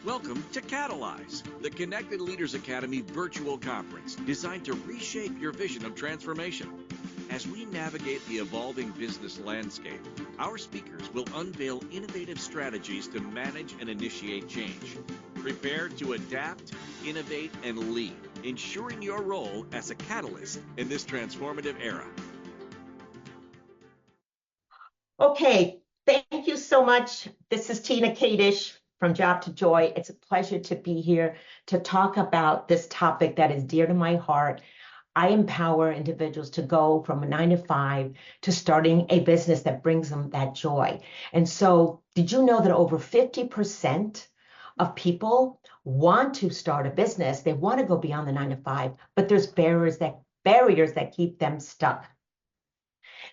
Welcome to Catalyze, the Connected Leaders Academy virtual conference designed to reshape your vision of transformation. As we navigate the evolving business landscape, our speakers will unveil innovative strategies to manage and initiate change. Prepare to adapt, innovate, and lead, ensuring your role as a catalyst in this transformative era. Okay, thank you so much. This is Tina Kadish from Job to Joy. It's a pleasure to be here to talk about this topic that is dear to my heart. I empower individuals to go from a 9-to-5 to starting a business that brings them that joy. And so, did you know that over 50% of people want to start a business? They want to go beyond the 9-to-5, but there's barriers that keep them stuck.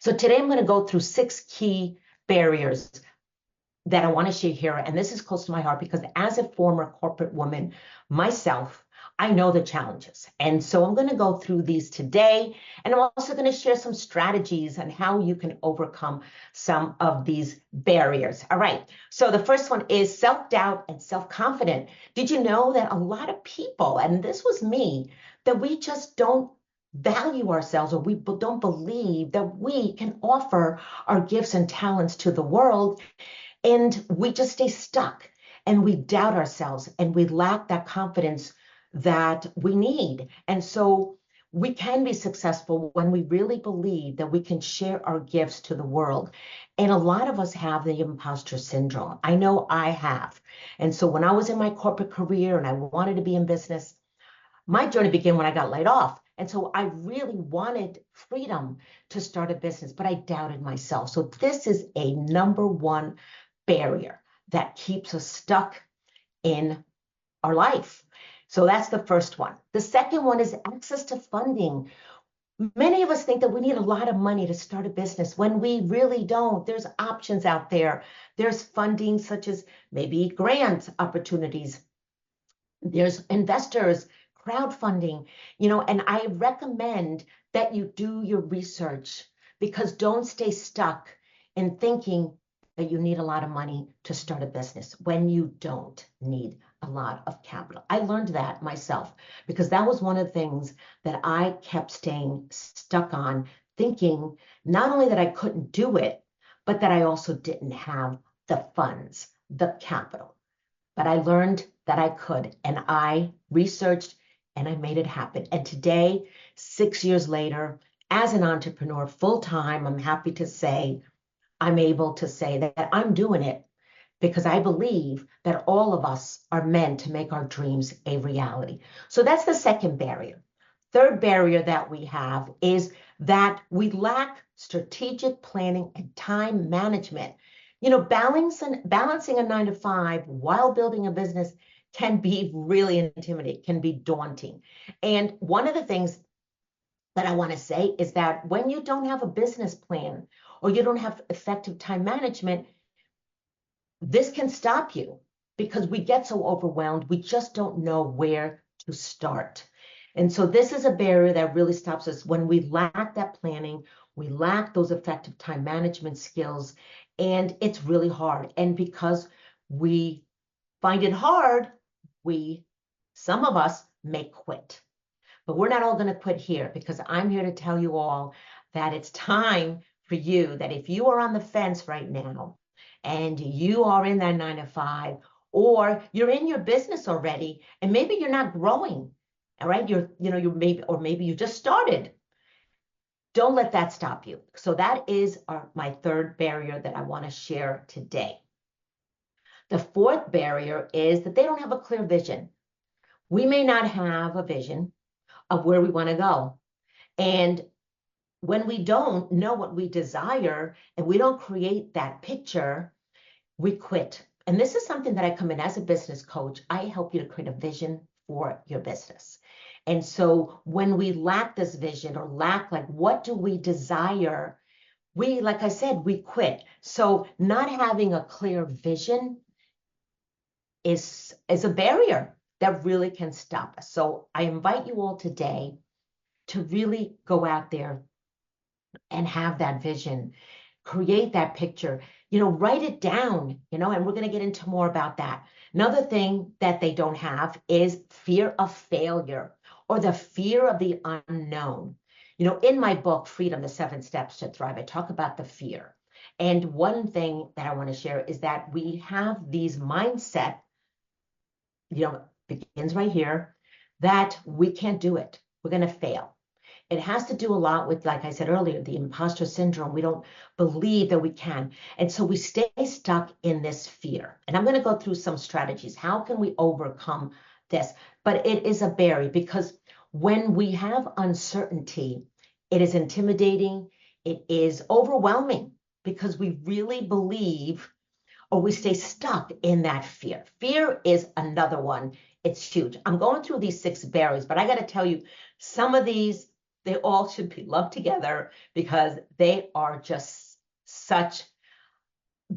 So today I'm going to go through 6 key barriers that I want to share here. And this is close to my heart because as a former corporate woman myself, I know the challenges. And so I'm going to go through these today. And I'm also going to share some strategies on how you can overcome some of these barriers. All right. So the first one is self-doubt and self-confidence. Did you know that a lot of people, and this was me, that we just don't value ourselves, or we don't believe that we can offer our gifts and talents to the world, and we just stay stuck and we doubt ourselves and we lack that confidence that we need. And so we can be successful when we really believe that we can share our gifts to the world. And a lot of us have the imposter syndrome. I know I have. And so when I was in my corporate career and I wanted to be in business, my journey began when I got laid off. And so I really wanted freedom to start a business, but I doubted myself. So this is a number one barrier that keeps us stuck in our life. So that's the first one. The second one is access to funding. Many of us think that we need a lot of money to start a business when we really don't. There's options out there. There's funding such as maybe grant opportunities. There's investors, crowdfunding, and I recommend that you do your research, because don't stay stuck in thinking that you need a lot of money to start a business when you don't need a lot of capital. I learned that myself because that was one of the things that I kept staying stuck on, thinking not only that I couldn't do it, but that I also didn't have the funds, the capital. But I learned that I could, and I researched and I made it happen. And today, 6 years later, as an entrepreneur full-time, I'm happy to say, I'm able to say that I'm doing it because I believe that all of us are meant to make our dreams a reality. So that's the second barrier. Third barrier that we have is that we lack strategic planning and time management. Balancing a 9-to-5 while building a business can be really intimidating, can be daunting. And one of the things that I want to say is that when you don't have a business plan or you don't have effective time management, this can stop you because we get so overwhelmed, we just don't know where to start. And so this is a barrier that really stops us when we lack that planning, we lack those effective time management skills, and it's really hard. And because we find it hard, some of us may quit. But we're not all going to quit here, because I'm here to tell you all that it's time for you, that if you are on the fence right now and you are in that 9-to-5, or you're in your business already and maybe you're not growing, all right, maybe you just started, don't let that stop you. So that is my third barrier that I want to share today. The fourth barrier is that they don't have a clear vision. We may not have a vision of where we want to go. And when we don't know what we desire and we don't create that picture, we quit. And this is something that I come in as a business coach. I help you to create a vision for your business. And so when we lack this vision, or lack, what do we desire? Like I said, we quit. So not having a clear vision is a barrier that really can stop us. So I invite you all today to really go out there and have that vision. create that picture, write it down, and we're going to get into more about that. Another thing that they don't have is fear of failure or the fear of the unknown. In my book, Freedom, the 7 Steps to Thrive, I talk about the fear. And one thing that I want to share is that we have these mindset, begins right here, that we can't do it. We're going to fail. It has to do a lot with, like I said earlier, the imposter syndrome. We don't believe that we can. And so we stay stuck in this fear. And I'm going to go through some strategies. How can we overcome this? But it is a barrier because when we have uncertainty, it is intimidating. It is overwhelming because we really believe or we stay stuck in that fear. Fear is another one. It's huge. I'm going through these 6 barriers, but I got to tell you, some of these, they all should be lumped together because they are just such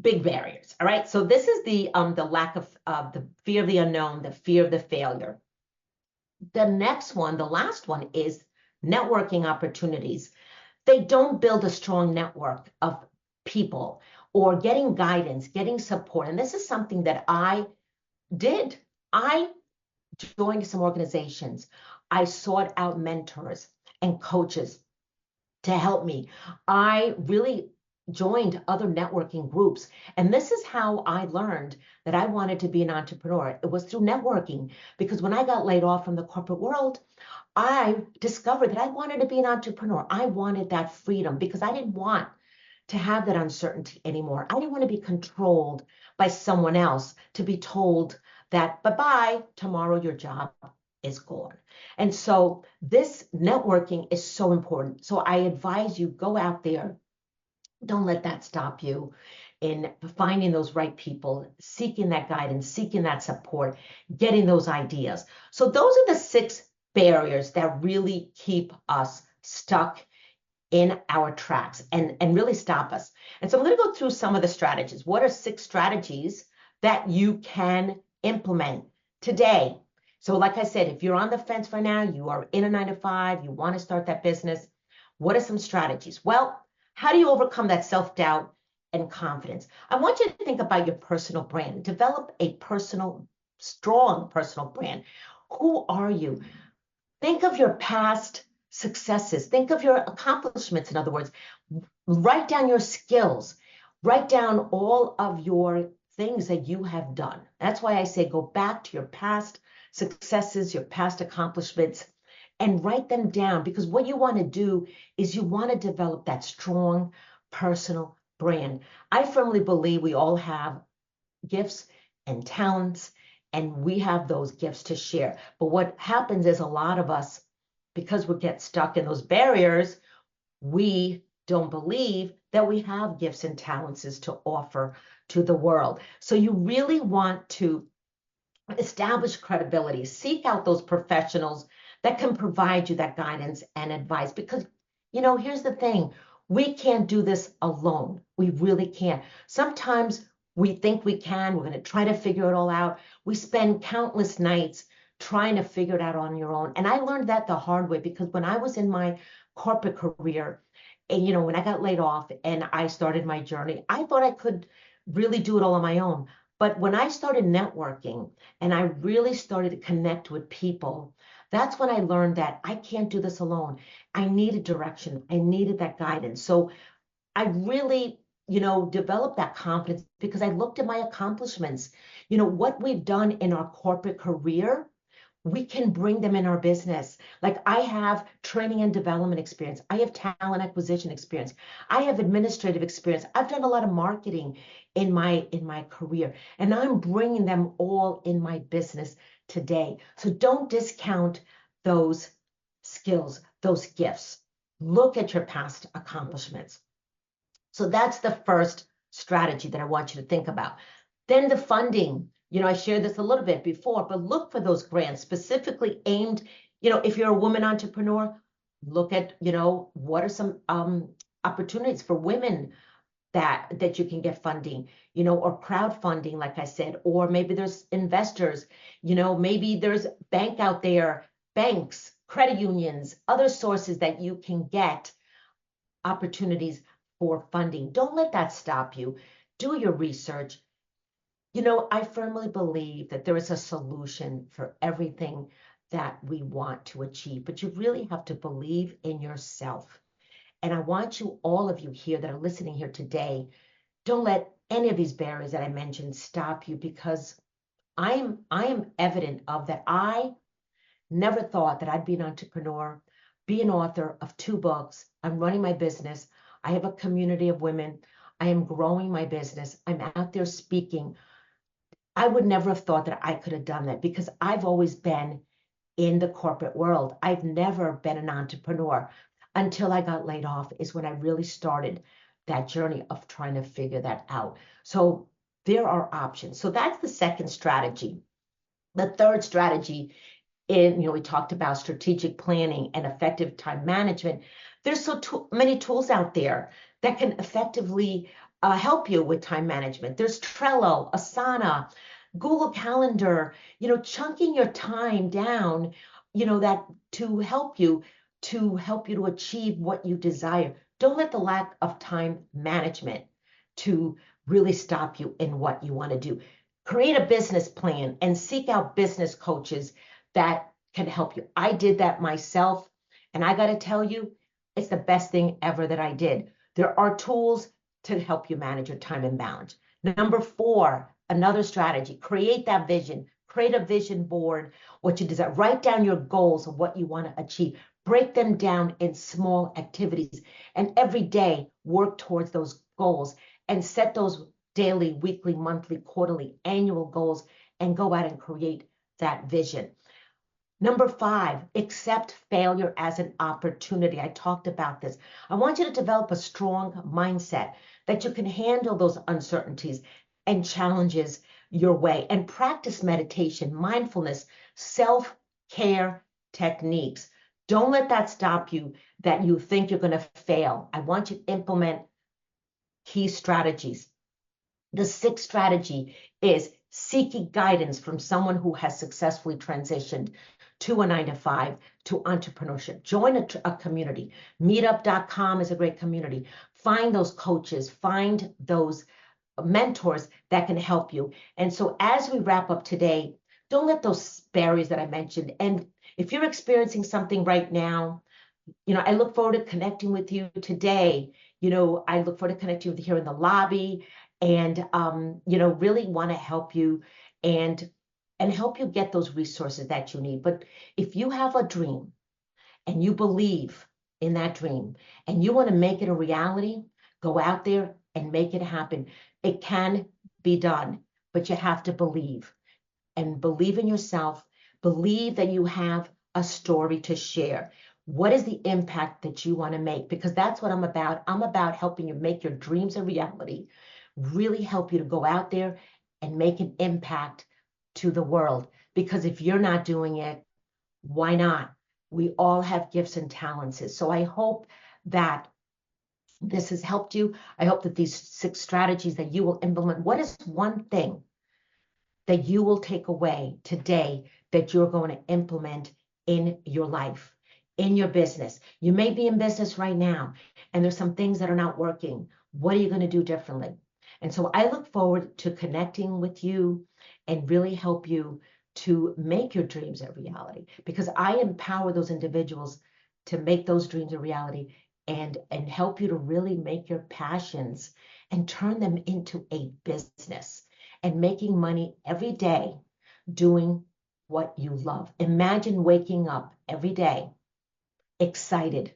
big barriers. All right. So this is the lack of the fear of the unknown, the fear of the failure. The next one, the last one, is networking opportunities. They don't build a strong network of people or getting guidance, getting support. And this is something that I did. I joined some organizations. I sought out mentors and coaches to help me. I really joined other networking groups. And this is how I learned that I wanted to be an entrepreneur. It was through networking, because when I got laid off from the corporate world, I discovered that I wanted to be an entrepreneur. I wanted that freedom because I didn't want to have that uncertainty anymore. I didn't want to be controlled by someone else, to be told that, bye-bye, tomorrow your job is gone. And so this networking is so important. So I advise you, go out there. Don't let that stop you in finding those right people, seeking that guidance, seeking that support, getting those ideas. So those are the 6 barriers that really keep us stuck in our tracks and really stop us. And so I'm going to go through some of the strategies. What are 6 strategies that you can implement today? So like I said, if you're on the fence right now, you are in a 9-to-5, you want to start that business, what are some strategies? Well, how do you overcome that self-doubt and confidence? I want you to think about your personal brand. Develop a strong personal brand. Who are you? Think of your past successes. Think of your accomplishments, in other words. Write down your skills. Write down all of your things that you have done. That's why I say go back to your past successes, your past accomplishments, and write them down, because what you want to do is you want to develop that strong personal brand. I firmly believe we all have gifts and talents, and we have those gifts to share. But what happens is a lot of us, because we get stuck in those barriers, we don't believe that we have gifts and talents to offer to the world. So you really want to establish credibility, seek out those professionals that can provide you that guidance and advice. Because, here's the thing, we can't do this alone. We really can't. Sometimes we think we can, we're going to try to figure it all out. We spend countless nights trying to figure it out on your own. And I learned that the hard way, because when I was in my corporate career, and when I got laid off and I started my journey, I thought I could really do it all on my own. But when I started networking and I really started to connect with people, that's when I learned that I can't do this alone. I needed direction. I needed that guidance. So I really, developed that confidence because I looked at my accomplishments. What we've done in our corporate career, we can bring them in our business. Like, I have training and development experience. I have talent acquisition experience. I have administrative experience. I've done a lot of marketing in my career, and I'm bringing them all in my business today. So don't discount those skills, those gifts. Look at your past accomplishments. So that's the first strategy that I want you to think about. Then the funding. I shared this a little bit before, but look for those grants specifically aimed, if you're a woman entrepreneur, look at, what are some opportunities for women that you can get funding, or crowdfunding, like I said, or maybe there's investors, maybe there's bank out there, banks, credit unions, other sources that you can get opportunities for funding. Don't let that stop you. Do your research. I firmly believe that there is a solution for everything that we want to achieve, but you really have to believe in yourself. And I want you, all of you here that are listening here today, don't let any of these barriers that I mentioned stop you, because I am evident of that. I never thought that I'd be an entrepreneur, be an author of 2 books. I'm running my business. I have a community of women. I am growing my business. I'm out there speaking. I would never have thought that I could have done that, because I've always been in the corporate world. I've never been an entrepreneur. Until I got laid off is when I really started that journey of trying to figure that out. So there are options. So that's the second strategy. The third strategy, we talked about strategic planning and effective time management. There's so many tools out there that can effectively help you with time management. There's Trello, Asana, Google Calendar, chunking your time down, that to help you to achieve what you desire. Don't let the lack of time management to really stop you in what you want to do. Create a business plan and seek out business coaches that can help you. I did that myself, and I got to tell you, it's the best thing ever that I did. There are tools to help you manage your time and balance. Number 4, another strategy, create that vision. Create a vision board, what you desire. Write down your goals of what you want to achieve. Break them down in small activities, and every day work towards those goals and set those daily, weekly, monthly, quarterly, annual goals, and go out and create that vision. Number 5, accept failure as an opportunity. I talked about this. I want you to develop a strong mindset that you can handle those uncertainties and challenges your way, and practice meditation, mindfulness, self-care techniques. Don't let that stop you, that you think you're going to fail. I want you to implement key strategies. The 6th strategy is seeking guidance from someone who has successfully transitioned to a 9-to-5 to entrepreneurship. Join a community. Meetup.com is a great community. Find those coaches, find those mentors that can help you. And so as we wrap up today, don't let those barriers that I mentioned, and if you're experiencing something right now, I look forward to connecting with you today. I look forward to connecting with you here in the lobby, and really want to help you and help you get those resources that you need. But if you have a dream and you believe in that dream and you want to make it a reality, go out there and make it happen. It can be done, but you have to believe, and believe in yourself. Believe that you have a story to share. What is the impact that you want to make? Because that's what I'm about. I'm about helping you make your dreams a reality, really help you to go out there and make an impact to the world. Because if you're not doing it, why not? We all have gifts and talents. So I hope that this has helped you. I hope that these 6 strategies that you will implement. What is one thing that you will take away today that you're going to implement in your life, in your business? You may be in business right now, and there's some things that are not working. What are you going to do differently? And so I look forward to connecting with you and really help you to make your dreams a reality, because I empower those individuals to make those dreams a reality, and help you to really make your passions and turn them into a business, and making money every day doing what you love. Imagine waking up every day excited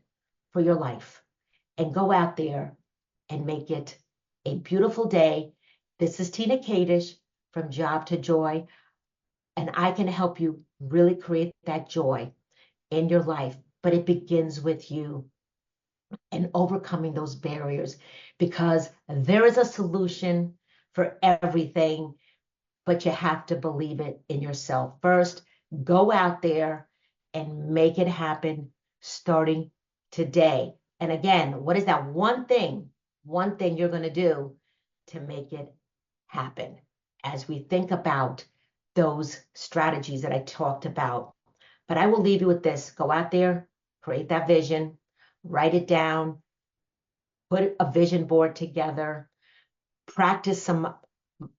for your life, and go out there and make it a beautiful day. This is Tina Kadish from Job to Joy, and I can help you really create that joy in your life. But it begins with you and overcoming those barriers, because there is a solution for everything, but you have to believe it in yourself first. Go out there and make it happen starting today. And again, what is that one thing you're going to do to make it happen? As we think about those strategies that I talked about. But I will leave you with this. Go out there, create that vision, write it down, put a vision board together, practice some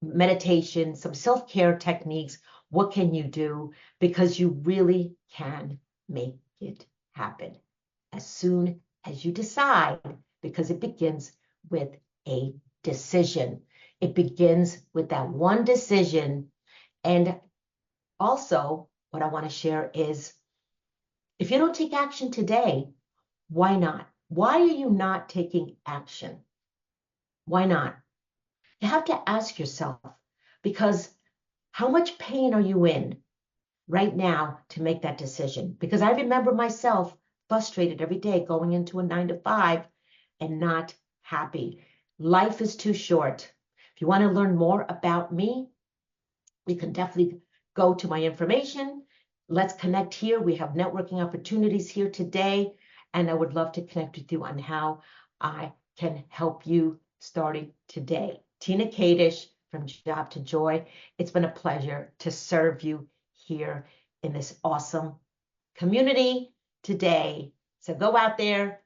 meditation, some self-care techniques. What can you do? Because you really can make it happen as soon as you decide, because it begins with a decision. It begins with that one decision. And also, what I want to share is, if you don't take action today, why not? Why are you not taking action? Why not? You have to ask yourself, because how much pain are you in right now to make that decision? Because I remember myself frustrated every day going into a 9 to 5 and not happy. Life is too short. If you want to learn more about me, you can definitely go to my information. Let's connect here. We have networking opportunities here today, and I would love to connect with you on how I can help you starting today. Tina Kadish from Job to Joy. It's been a pleasure to serve you here in this awesome community today. So go out there,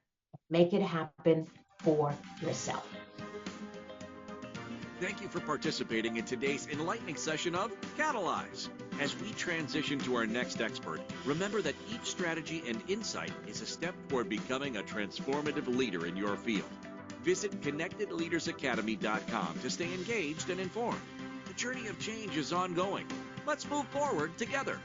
make it happen for yourself. Thank you for participating in today's enlightening session of Catalyze. As we transition to our next expert, remember that each strategy and insight is a step toward becoming a transformative leader in your field. Visit connectedleadersacademy.com to stay engaged and informed. The journey of change is ongoing. Let's move forward together.